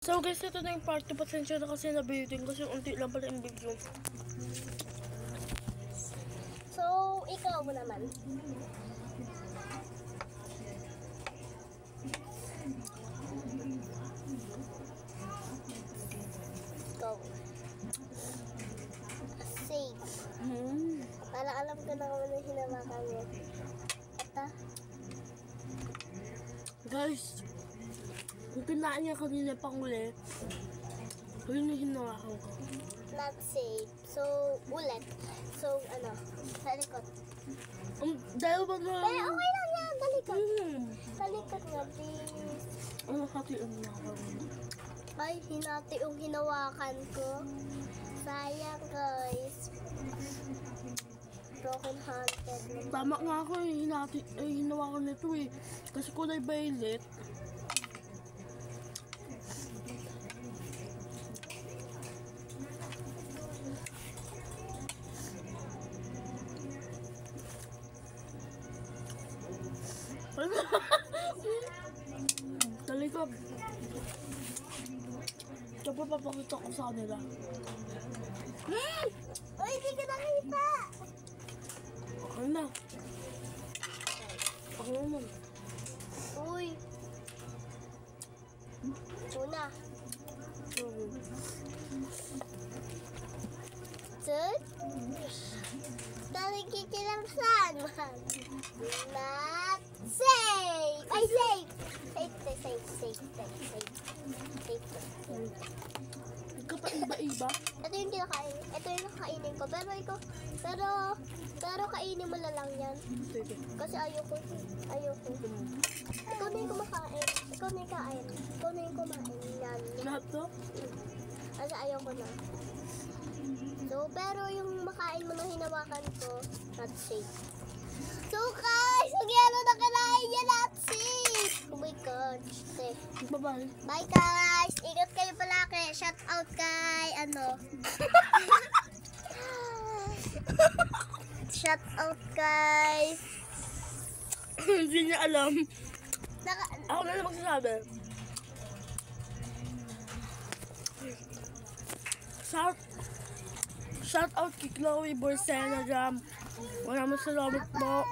So guys, ito na yung part 2. Pasensya na kasi nabitin kasi unti lang pala yung video. So, ikaw mo naman. Go. Safe. Para alam ko na kung ano yung hinawakan mo. Ata. Guys, yung pinaan niya kanina pang uli, yun yung hinawakan ko. Not safe. So, ulit. So, ano, sa likod. Dahil ba na... Pero okay lang yan, sa likod. Sa likod nga, please. Ano kasi yung hinawakan ko? Ay, hinati yung hinawakan ko. Sayang, guys. Broken hearted. Tama nga ako eh, hinawakan nito eh. Kasi kulay violet. Talikab. Tsaka papakita ko sa kanila. Uy, hindi ka nakita! Okay na. Okay naman. Uy. Una. Third. Nakikikilamsan. Not safe. Ay, safe. Safe. Ikaw pa iba-iba? Ito yung kinakain. Ito yung kakainin ko. Pero kainin mo na lang yan. Sige. Kasi ayoko. Ikaw na yung kumakain. Ikaw na yung kumain. Yan. Lahat to? Kasi ayoko na. So, pero yung makain mo na hinawakan ko, not safe. So guys, nagyano na kinain niya, not safe. Oh my God. Okay. Bye-bye. Bye guys. Ingat kayo palaki. Shout out kay Shout out guys. Hindi niya alam. Ako na lang magsasabi. Shout out kay Chloe Borsena Jam. Maraming salamat po.